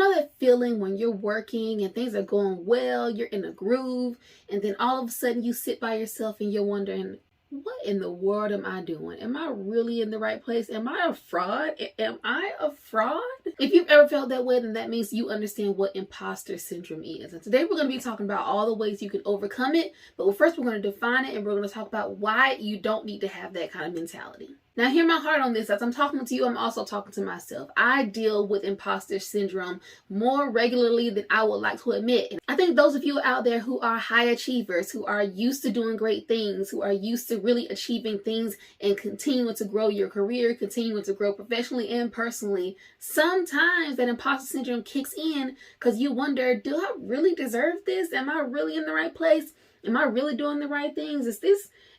know that feeling when you're working and things are going well, you're in a groove, and then all of a sudden you sit by yourself and you're wondering, what in the world am I doing? Am I really in the right place? Am I a fraud? Am I a fraud? If you've ever felt that way, then that means you understand what imposter syndrome is. And today we're going to be talking about all the ways you can overcome it. But first we're going to define it, and we're going to talk about why you don't need to have that kind of mentality. Now, hear my heart on this. As I'm talking to you, I'm also talking to myself. I deal with imposter syndrome more regularly than I would like to admit. And I think those of you out there who are high achievers, who are used to doing great things, who are used to really achieving things and continuing to grow your career, continuing to grow professionally and personally, sometimes that imposter syndrome kicks in because you wonder, do I really deserve this? Am I really in the right place? Am I really doing the right things?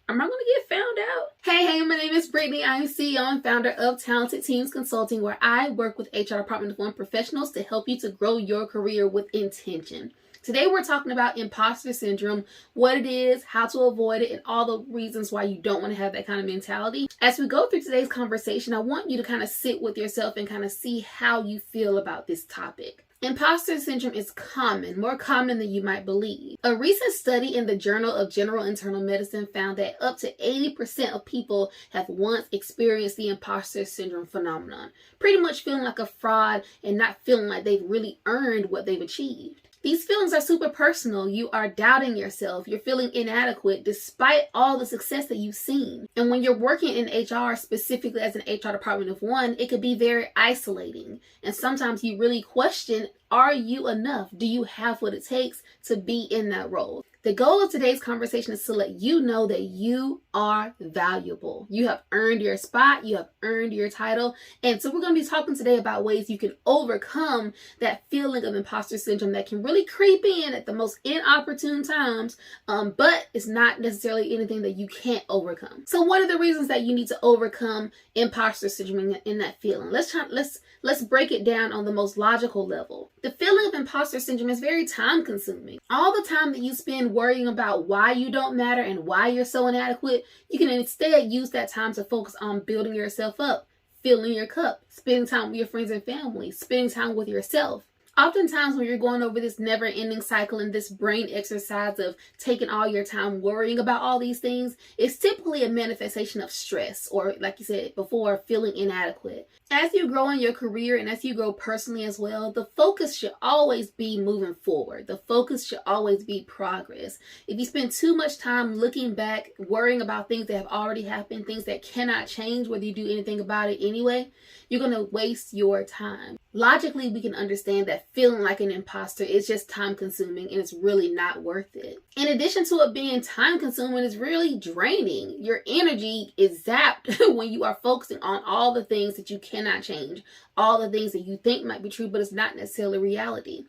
Am I going to get found out? Hey, my name is Brittany. I'm CEO and founder of Talented Teams Consulting, where I work with HR Department of One professionals to help you to grow your career with intention. Today, we're talking about imposter syndrome, what it is, how to avoid it, and all the reasons why you don't want to have that kind of mentality. As we go through today's conversation, I want you to kind of sit with yourself and kind of see how you feel about this topic. Imposter syndrome is common, more common than you might believe. A recent study in the Journal of General Internal Medicine found that up to 80% of people have once experienced the imposter syndrome phenomenon, pretty much feeling like a fraud and not feeling like they've really earned what they've achieved. These feelings are super personal. You are doubting yourself. You're feeling inadequate despite all the success that you've seen. And when you're working in HR, specifically as an HR department of one, it could be very isolating. And sometimes you really question, are you enough? Do you have what it takes to be in that role? The goal of today's conversation is to let you know that you are valuable. You have earned your spot. You have earned your title. And so we're going to be talking today about ways you can overcome that feeling of imposter syndrome that can really creep in at the most inopportune times, but it's not necessarily anything that you can't overcome. So what are the reasons that you need to overcome imposter syndrome in that feeling? Let's break it down on the most logical level. The feeling of imposter syndrome is very time consuming. All the time that you spend worrying about why you don't matter and why you're so inadequate, you can instead use that time to focus on building yourself up, filling your cup, spending time with your friends and family, spending time with yourself. Oftentimes when you're going over this never-ending cycle and this brain exercise of taking all your time worrying about all these things, it's typically a manifestation of stress or, like you said before, feeling inadequate. As you grow in your career and as you grow personally as well, the focus should always be moving forward. The focus should always be progress. If you spend too much time looking back, worrying about things that have already happened, things that cannot change whether you do anything about it anyway, you're going to waste your time. Logically, we can understand that feeling like an imposter is just time consuming and it's really not worth it. In addition to it being time consuming, it's really draining. Your energy is zapped when you are focusing on all the things that you cannot change, all the things that you think might be true, but it's not necessarily reality.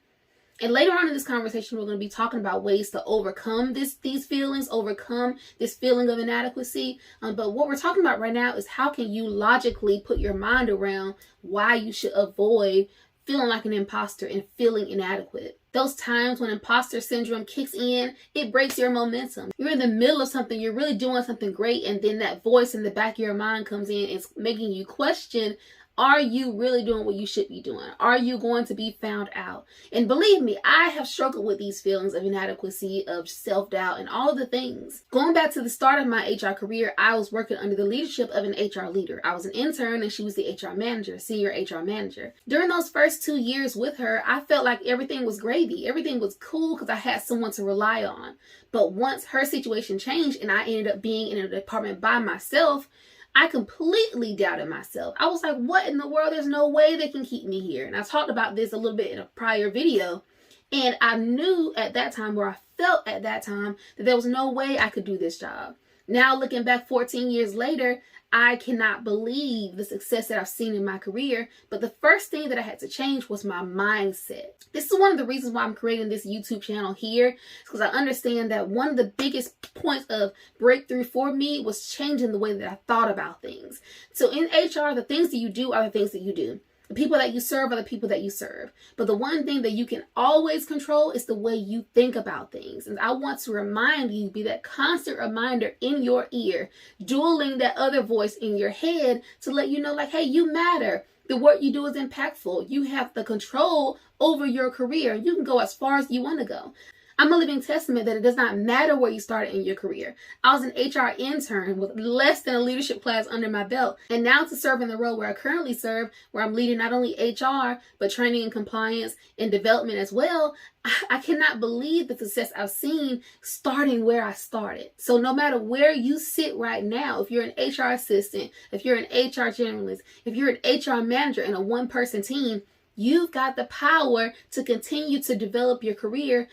And later on in this conversation, we're going to be talking about ways to overcome these feelings, overcome this feeling of inadequacy. But what we're talking about right now is how can you logically put your mind around why you should avoid feeling like an imposter and feeling inadequate. Those times when imposter syndrome kicks in, it breaks your momentum. You're in the middle of something, you're really doing something great, and then that voice in the back of your mind comes in and it's making you question, are you really doing what you should be doing? Are you going to be found out? And believe me, I have struggled with these feelings of inadequacy, of self-doubt, and all of the things. Going back to the start of my HR career, I was working under the leadership of an HR leader. I was an intern and she was the HR manager, senior HR manager. During those first 2 years with her, I felt like everything was gravy. Everything was cool because I had someone to rely on. But once her situation changed and I ended up being in a department by myself, I completely doubted myself. I was like, what in the world? There's no way they can keep me here. And I talked about this a little bit in a prior video. And I knew at that time, or I felt at that time, that there was no way I could do this job. Now looking back 14 years later, I cannot believe the success that I've seen in my career. But the first thing that I had to change was my mindset. This is one of the reasons why I'm creating this YouTube channel here, because I understand that one of the biggest points of breakthrough for me was changing the way that I thought about things. So in HR, the things that you do are the things that you do. The people that you serve are the people that you serve. But the one thing that you can always control is the way you think about things. And I want to remind you, be that constant reminder in your ear, dueling that other voice in your head to let you know, like, hey, you matter. The work you do is impactful. You have the control over your career. You can go as far as you want to go. I'm a living testament that it does not matter where you started in your career. I was an HR intern with less than a leadership class under my belt. And now to serve in the role where I currently serve, where I'm leading not only HR, but training and compliance and development as well, I cannot believe the success I've seen starting where I started. So no matter where you sit right now, if you're an HR assistant, if you're an HR generalist, if you're an HR manager in a one-person team, you've got the power to continue to develop your career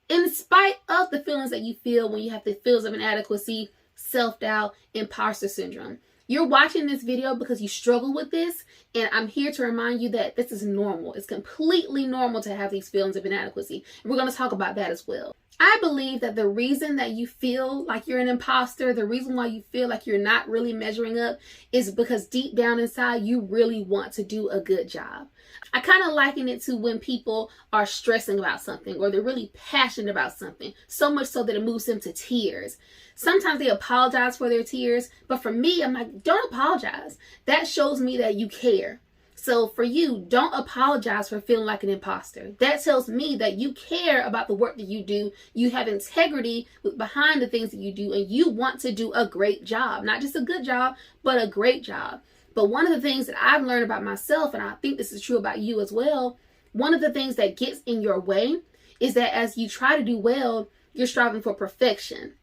in spite of the feelings that you feel when you have the feelings of inadequacy, self-doubt, imposter syndrome. You're watching this video because you struggle with this, and I'm here to remind you that this is normal. It's completely normal to have these feelings of inadequacy. And we're going to talk about that as well. I believe that the reason that you feel like you're an imposter, the reason why you feel like you're not really measuring up, is because deep down inside, you really want to do a good job. I kind of liken it to when people are stressing about something or they're really passionate about something, so much so that it moves them to tears. Sometimes they apologize for their tears, but for me, I'm like, don't apologize. That shows me that you care. So for you, don't apologize for feeling like an imposter. That tells me that you care about the work that you do. You have integrity behind the things that you do, and you want to do a great job. Not just a good job, but a great job. But one of the things that I've learned about myself, and I think this is true about you as well, one of the things that gets in your way is that as you try to do well, you're striving for perfection.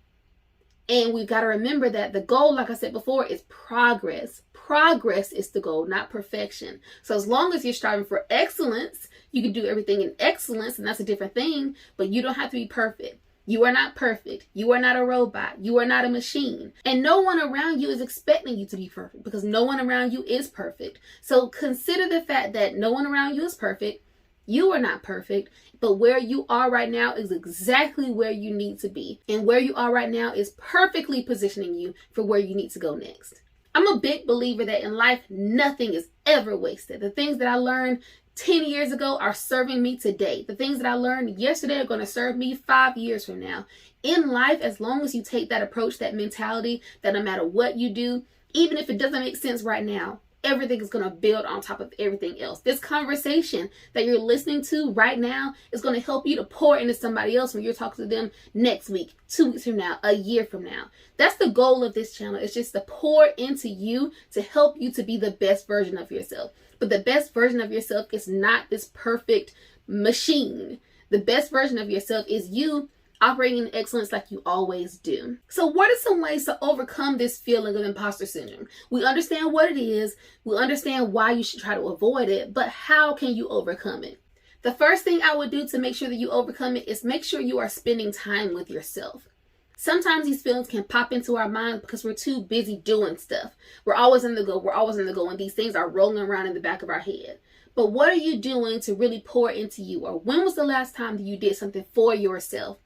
And we've got to remember that the goal, like I said before, is progress. Progress is the goal, not perfection. So as long as you're striving for excellence, you can do everything in excellence, and that's a different thing, but you don't have to be perfect. You are not perfect. You are not a robot. You are not a machine. And no one around you is expecting you to be perfect because no one around you is perfect. So consider the fact that no one around you is perfect. You are not perfect, but where you are right now is exactly where you need to be. And where you are right now is perfectly positioning you for where you need to go next. I'm a big believer that in life, nothing is ever wasted. The things that I learned 10 years ago are serving me today. The things that I learned yesterday are going to serve me 5 years from now. In life, as long as you take that approach, that mentality, that no matter what you do, even if it doesn't make sense right now, everything is going to build on top of everything else. This conversation that you're listening to right now is going to help you to pour into somebody else when you're talking to them next week, 2 weeks from now, a year from now. That's the goal of this channel. It's just to pour into you to help you to be the best version of yourself. But the best version of yourself is not this perfect machine. The best version of yourself is you operating in excellence like you always do. So what are some ways to overcome this feeling of imposter syndrome? We understand what it is. We understand why you should try to avoid it, but how can you overcome it? The first thing I would do to make sure that you overcome it is make sure you are spending time with yourself. Sometimes these feelings can pop into our minds because we're too busy doing stuff. We're always in the go. We're always in the go, and these things are rolling around in the back of our head. But what are you doing to really pour into you? Or when was the last time that you did something for yourself?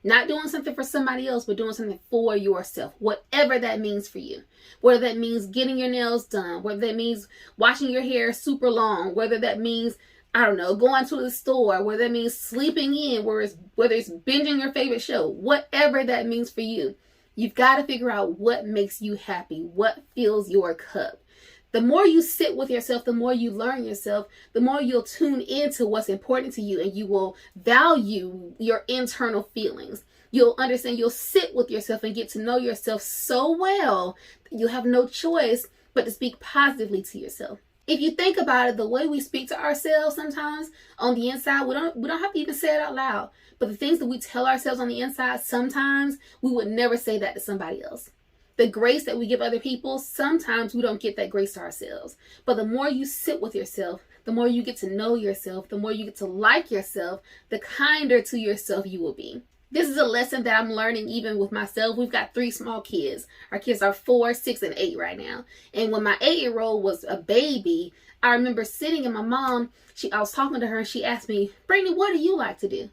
Not doing something for somebody else, but doing something for yourself, whatever that means for you. Whether that means getting your nails done, whether that means washing your hair super long, whether that means, I don't know, going to the store, whether that means sleeping in, whether it's binging your favorite show, whatever that means for you. You've got to figure out what makes you happy, what fills your cup. The more you sit with yourself, the more you learn yourself, the more you'll tune into what's important to you, and you will value your internal feelings. You'll understand, you'll sit with yourself and get to know yourself so well that you have no choice but to speak positively to yourself. If you think about it, the way we speak to ourselves sometimes on the inside, we don't have to even say it out loud. But the things that we tell ourselves on the inside, sometimes we would never say that to somebody else. The grace that we give other people, sometimes we don't get that grace to ourselves. But the more you sit with yourself, the more you get to know yourself, the more you get to like yourself, the kinder to yourself you will be. This is a lesson that I'm learning even with myself. We've got 3 small kids. Our kids are 4, 6, and 8 right now. And when my 8-year-old was a baby, I remember sitting and my mom, I was talking to her and she asked me, "Brittany, what do you like to do?"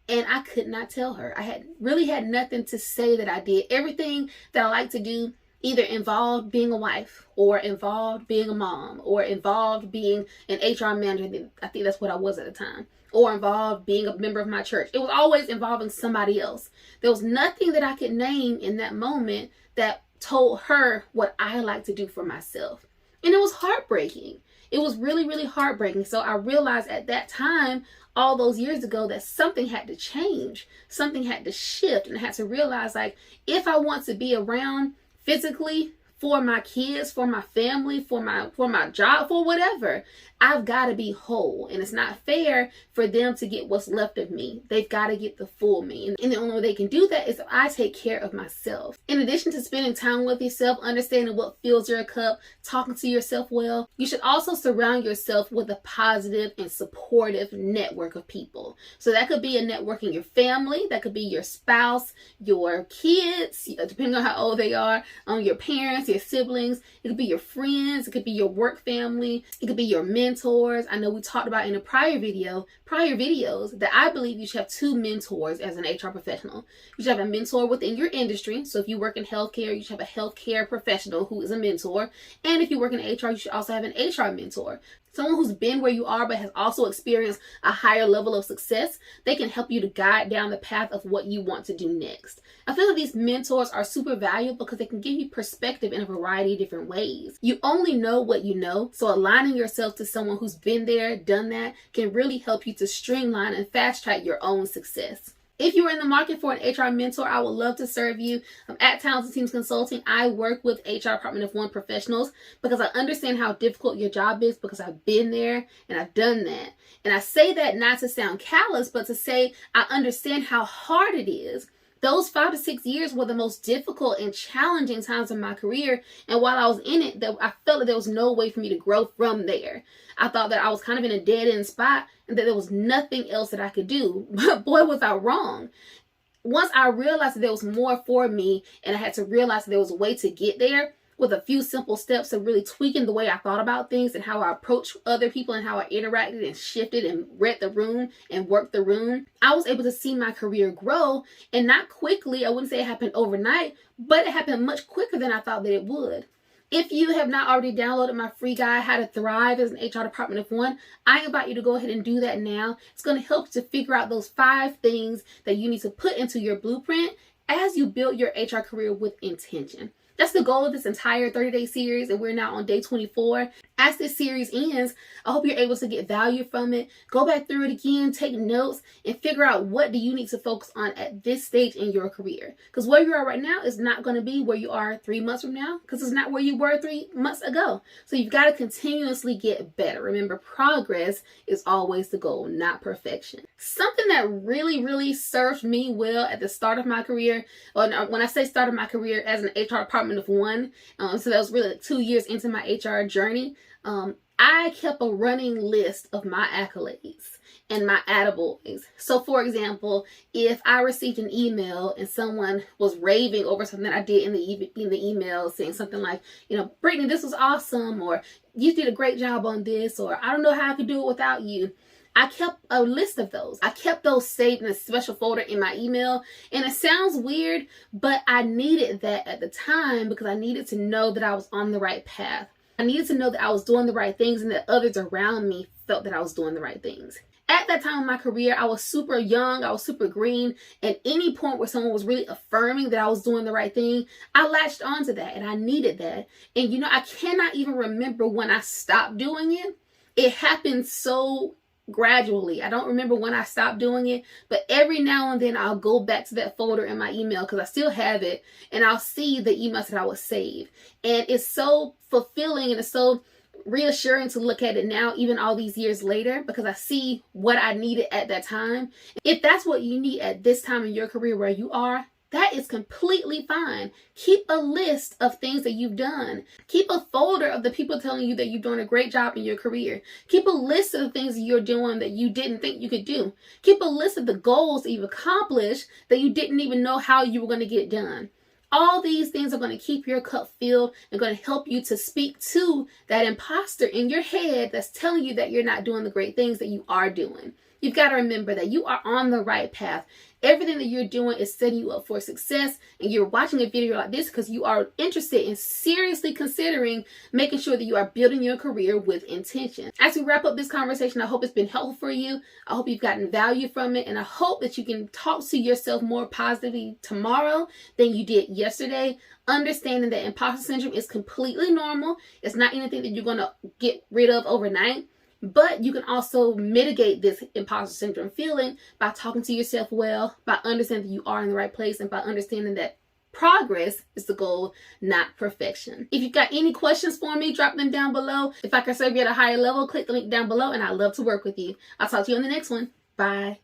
And I could not tell her. I had nothing to say that I did. Everything that I like to do either involved being a wife or involved being a mom or involved being an HR manager. I think that's what I was at the time. Or involved being a member of my church. It was always involving somebody else. There was nothing that I could name in that moment that told her what I like to do for myself. And it was heartbreaking. It was really, really heartbreaking. So I realized at that time, all those years ago, that something had to change, something had to shift, and I had to realize, like, if I want to be around physically for my kids, for my family, for my job, for whatever, I've got to be whole. And it's not fair for them to get what's left of me. They've got to get the full me. And the only way they can do that is if I take care of myself. In addition to spending time with yourself, understanding what fills your cup, talking to yourself well, you should also surround yourself with a positive and supportive network of people. So that could be a network in your family, that could be your spouse, your kids, depending on how old they are, your parents, your siblings. It could be your friends, it could be your work family, it could be your mentors. I know we talked about in a prior videos, that I believe you should have two mentors as an HR professional. You should have a mentor within your industry. So if you work in healthcare, you should have a healthcare professional who is a mentor. And if you work in HR, you should also have an HR mentor. Someone who's been where you are but has also experienced a higher level of success. They can help you to guide down the path of what you want to do next. I feel like these mentors are super valuable because they can give you perspective in a variety of different ways. You only know what you know, so aligning yourself to someone who's been there, done that, can really help you to streamline and fast track your own success. If you are in the market for an HR mentor, I would love to serve you. At Talented Teams Consulting, I work with HR Department of One professionals because I understand how difficult your job is, because I've been there and I've done that. And I say that not to sound callous, but to say I understand how hard it is. Those 5 to 6 years were the most difficult and challenging times of my career. And while I was in it, I felt that there was no way for me to grow from there. I thought that I was kind of in a dead-end spot and that there was nothing else that I could do. But boy, was I wrong. Once I realized that there was more for me and I had to realize that there was a way to get there, with a few simple steps of really tweaking the way I thought about things and how I approached other people and how I interacted and shifted and read the room and worked the room, I was able to see my career grow, and not quickly. I wouldn't say it happened overnight, but it happened much quicker than I thought that it would. If you have not already downloaded my free guide, How to Thrive as an HR Department of One, I invite you to go ahead and do that now. It's going to help you to figure out those 5 things that you need to put into your blueprint as you build your HR career with intention. That's the goal of this entire 30-day series, and we're now on day 24. As this series ends, I hope you're able to get value from it. Go back through it again, take notes, and figure out what do you need to focus on at this stage in your career. Because where you are right now is not going to be where you are 3 months from now, because it's not where you were 3 months ago. So you've got to continuously get better. Remember, progress is always the goal, not perfection. Something that really, really served me well at the start of my career, or when I say start of my career as an HR Department of One, so that was really 2 years into my HR journey, I kept a running list of my accolades and my attaboys. So for example, if I received an email and someone was raving over something I did in the email, saying something like, Brittany, this was awesome, or you did a great job on this, or I don't know how I could do it without you, I kept a list of those. I kept those saved in a special folder in my email. And it sounds weird, but I needed that at the time because I needed to know that I was on the right path. I needed to know that I was doing the right things and that others around me felt that I was doing the right things. At that time in my career, I was super young, I was super green, and any point where someone was really affirming that I was doing the right thing, I latched onto that and I needed that. And I cannot even remember when I stopped doing it. It happened so gradually. I don't remember when I stopped doing it, but every now and then I'll go back to that folder in my email because I still have it, and I'll see the emails that I was saved. And it's so fulfilling and it's so reassuring to look at it now, even all these years later, because I see what I needed at that time. If that's what you need at this time in your career where you are, that is completely fine. Keep a list of things that you've done. Keep a folder of the people telling you that you're doing a great job in your career. Keep a list of the things that you're doing that you didn't think you could do. Keep a list of the goals that you've accomplished that you didn't even know how you were going to get done. All these things are going to keep your cup filled and going to help you to speak to that imposter in your head that's telling you that you're not doing the great things that you are doing. You've got to remember that you are on the right path. Everything that you're doing is setting you up for success, and you're watching a video like this because you are interested in seriously considering making sure that you are building your career with intention. As we wrap up this conversation, I hope it's been helpful for you. I hope you've gotten value from it, and I hope that you can talk to yourself more positively tomorrow than you did yesterday, understanding that imposter syndrome is completely normal. It's not anything that you're going to get rid of overnight. But you can also mitigate this imposter syndrome feeling by talking to yourself well, by understanding that you are in the right place, and by understanding that progress is the goal, not perfection. If you've got any questions for me, drop them down below. If I can serve you at a higher level, click the link down below, and I'd love to work with you. I'll talk to you on the next one. Bye.